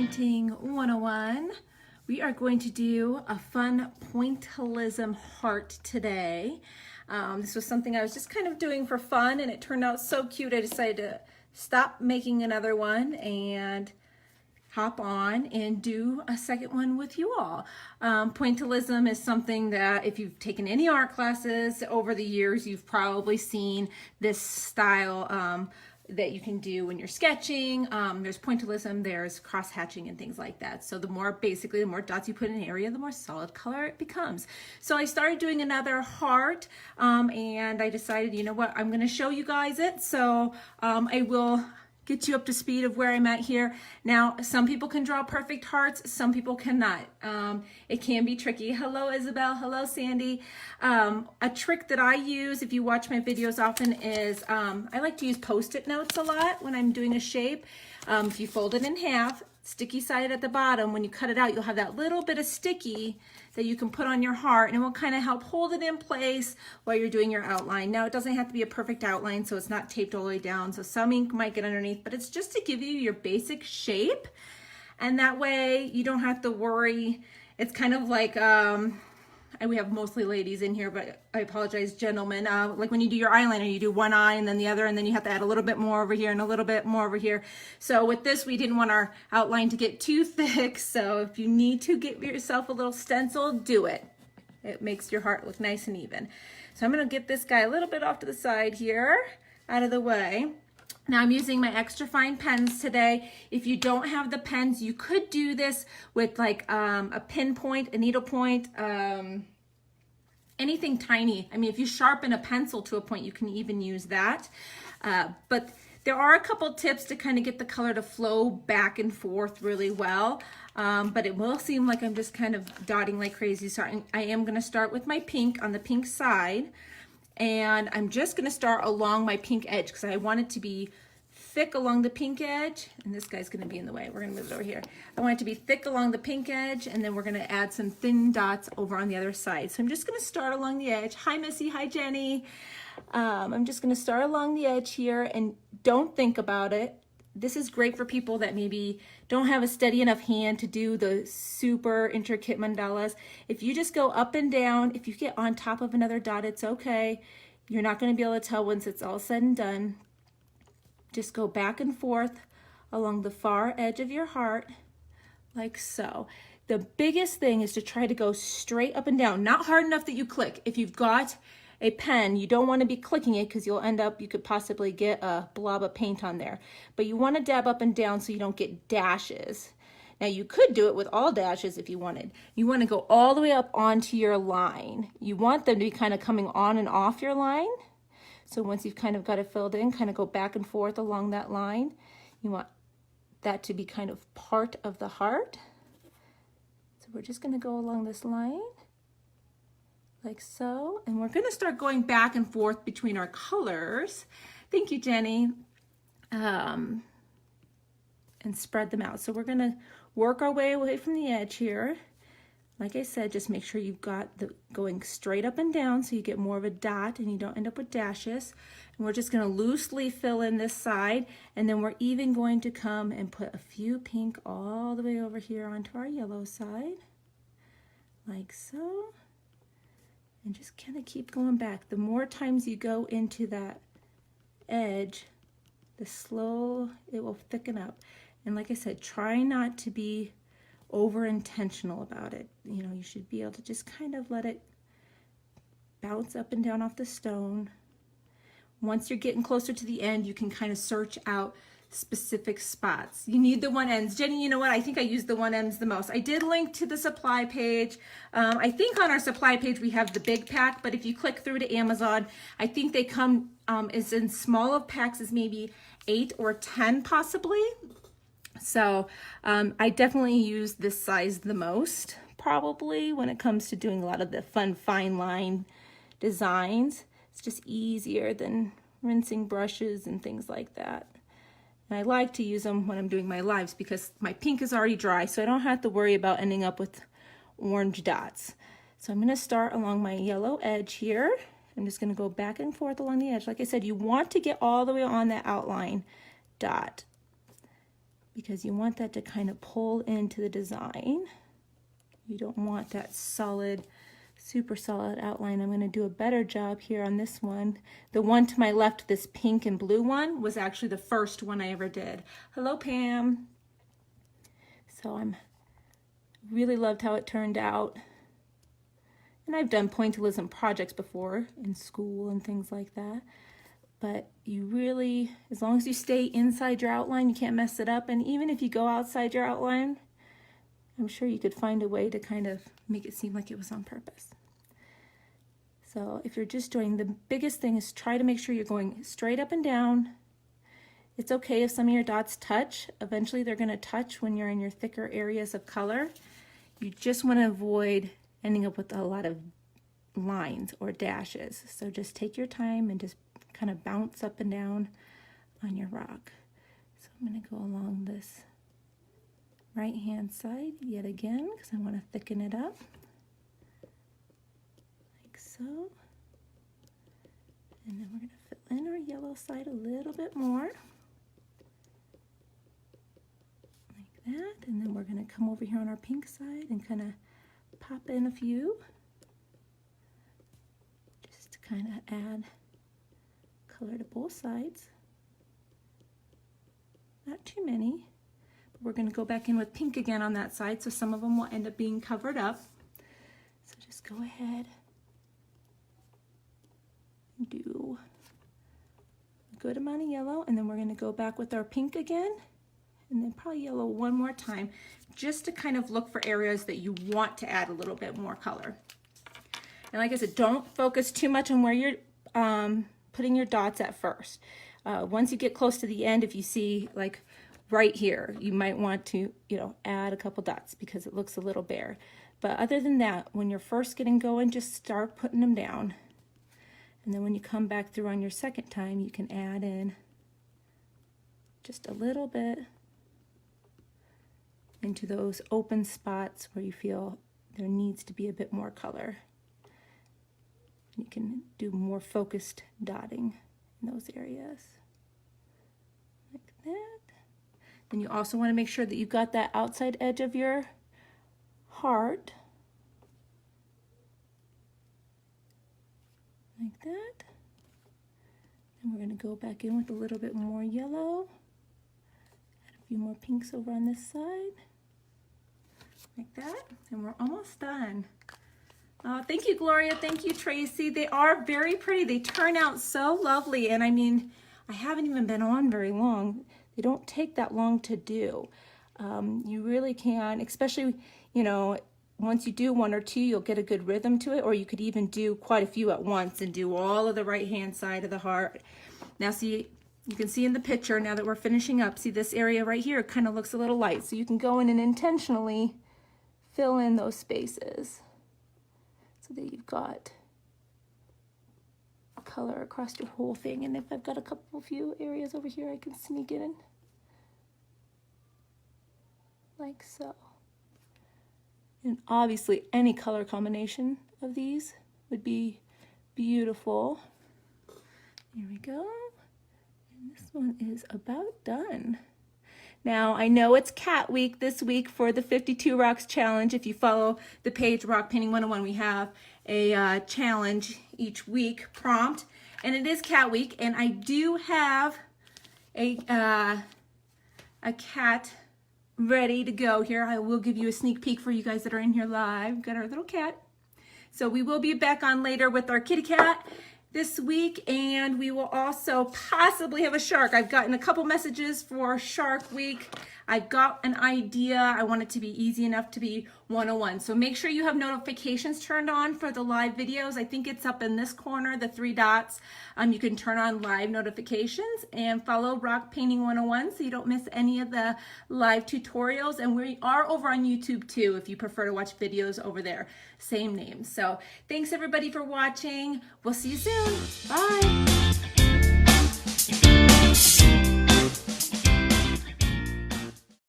Painting 101. We are going to do a fun pointillism heart today. This was something I was just kind of doing for fun and it turned out so cute I decided to stop making another one and hop on and do a second one with you all. Pointillism is something that if you've taken any art classes over the years, you've probably seen this style that you can do when you're sketching. There's pointillism, there's cross hatching and things like that. So the more dots you put in an area, the more solid color it becomes. So I started doing another heart and I decided, you know what, I'm gonna show you guys it. So I will get you up to speed of where I'm at here. Now, some people can draw perfect hearts, some people cannot. It can be tricky. Hello, Isabel. Hello, Sandy. A trick that I use, if you watch my videos often, is I like to use Post-it notes a lot when I'm doing a shape. If you fold it in half, sticky side at the bottom, when you cut it out, you'll have that little bit of sticky that you can put on your heart and it will kind of help hold it in place while you're doing your outline. Now, it doesn't have to be a perfect outline, so it's not taped all the way down, so some ink might get underneath, but it's just to give you your basic shape, and that way you don't have to worry. It's kind of like, we have mostly ladies in here, but I apologize, gentlemen. Like when you do your eyeliner, you do one eye and then the other, and then you have to add a little bit more over here and a little bit more over here. So with this, we didn't want our outline to get too thick. So if you need to get yourself a little stencil, do it. It makes your heart look nice and even. So I'm gonna get this guy a little bit off to the side here, out of the way. Now I'm using my extra fine pens today. If you don't have the pens, you could do this with like a pinpoint, a needle point, anything tiny. I mean, if you sharpen a pencil to a point, you can even use that. But there are a couple tips to kind of get the color to flow back and forth really well. But it will seem like I'm just kind of dotting like crazy. So I am gonna start with my pink on the pink side. And I'm just gonna start along my pink edge because I want it to be thick along the pink edge. And this guy's gonna be in the way. We're gonna move it over here. I want it to be thick along the pink edge, and then we're gonna add some thin dots over on the other side. So I'm just gonna start along the edge. Hi, Missy. Hi, Jenny. I'm just gonna start along the edge here and don't think about it. This is great for people that maybe don't have a steady enough hand to do the super intricate mandalas. If you just go up and down, if you get on top of another dot, it's okay. You're not going to be able to tell once it's all said and done. Just go back and forth along the far edge of your heart, like so. The biggest thing is to try to go straight up and down, not hard enough that you click. If you've got a pen, you don't want to be clicking it because you'll end up, you could possibly get a blob of paint on there. But you want to dab up and down so you don't get dashes. Now you could do it with all dashes if you wanted. You want to go all the way up onto your line. You want them to be kind of coming on and off your line. So once you've kind of got it filled in, kind of go back and forth along that line. You want that to be kind of part of the heart. So we're just going to go along this line, like so, and we're gonna start going back and forth between our colors. Thank you, Jenny. And spread them out. So we're gonna work our way away from the edge here. Like I said, just make sure you've got the going straight up and down so you get more of a dot and you don't end up with dashes. And we're just gonna loosely fill in this side, and then we're even going to come and put a few pink all the way over here onto our yellow side, like so. And just kind of keep going back. The more times you go into that edge, the slow it will thicken up. And like I said, try not to be over intentional about it. You know, you should be able to just kind of let it bounce up and down off the stone. Once you're getting closer to the end, you can kind of search out specific spots. You need the 1Ns. Jenny, you know what? I think I use the 1Ns the most. I did link to the supply page. I think on our supply page we have the big pack, but if you click through to Amazon, I think they come as in smaller packs as maybe 8 or 10 possibly. So I definitely use this size the most probably when it comes to doing a lot of the fun fine line designs. It's just easier than rinsing brushes and things like that. And I like to use them when I'm doing my lives because my pink is already dry, so I don't have to worry about ending up with orange dots. So I'm going to start along my yellow edge here. I'm just going to go back and forth along the edge. Like I said, you want to get all the way on that outline dot. because you want that to kind of pull into the design. You don't want that solid, super solid outline. I'm going to do a better job here on this one. The one to my left, this pink and blue one, was actually the first one I ever did. Hello, Pam. So I'm really loved how it turned out. And I've done pointillism projects before in school and things like that. But you really, as long as you stay inside your outline, you can't mess it up. And even if you go outside your outline, I'm sure you could find a way to kind of make it seem like it was on purpose. So if you're just doing, the biggest thing is try to make sure you're going straight up and down. It's okay if some of your dots touch. Eventually they're going to touch when you're in your thicker areas of color. You just want to avoid ending up with a lot of lines or dashes. So just take your time and just kind of bounce up and down on your rock. So I'm going to go along this right hand side yet again because I want to thicken it up like so. And then we're going to fill in our yellow side a little bit more like that. And then we're going to come over here on our pink side and kind of pop in a few just to kind of add color to both sides. Not too many, but we're going to go back in with pink again on that side, so some of them will end up being covered up. So just go ahead and do a good amount of yellow, and then we're going to go back with our pink again, and then probably yellow one more time, just to kind of look for areas that you want to add a little bit more color. And like I said, don't focus too much on where you're putting your dots at first. Once you get close to the end, if you see like right here, you might want to, add a couple dots because it looks a little bare. But other than that, when you're first getting going, just start putting them down. And then when you come back through on your second time, you can add in just a little bit into those open spots where you feel there needs to be a bit more color. You can do more focused dotting in those areas, like that. Then you also want to make sure that you've got that outside edge of your heart, like that. And we're going to go back in with a little bit more yellow, add a few more pinks over on this side, like that, and we're almost done. Thank you, Gloria. Thank you, Tracy. They are very pretty. They turn out so lovely. And I mean, I haven't even been on very long. They don't take that long to do. You really can, especially, once you do one or two, you'll get a good rhythm to it, or you could even do quite a few at once and do all of the right-hand side of the heart. Now, see, you can see in the picture, now that we're finishing up, see this area right here kind of looks a little light. So you can go in and intentionally fill in those spaces, so that you've got color across your whole thing. And if I've got a few areas over here, I can sneak it in like so. And obviously any color combination of these would be beautiful. Here we go. And this one is about done. Now, I know it's Cat Week this week for the 52 Rocks Challenge. If you follow the page Rock Painting 101, we have a challenge each week prompt, and it is Cat Week, and I do have a cat ready to go here. I will give you a sneak peek for you guys that are in here live. We've got our little cat. So we will be back on later with our kitty cat this week, and we will also possibly have a shark. I've gotten a couple messages for Shark Week. I've got an idea. I want it to be easy enough to be 101. So make sure you have notifications turned on for the live videos. I think it's up in this corner, the 3 dots. You can turn on live notifications and follow Rock Painting 101 so you don't miss any of the live tutorials. And we are over on YouTube too if you prefer to watch videos over there. Same name. So thanks everybody for watching. We'll see you soon. Bye.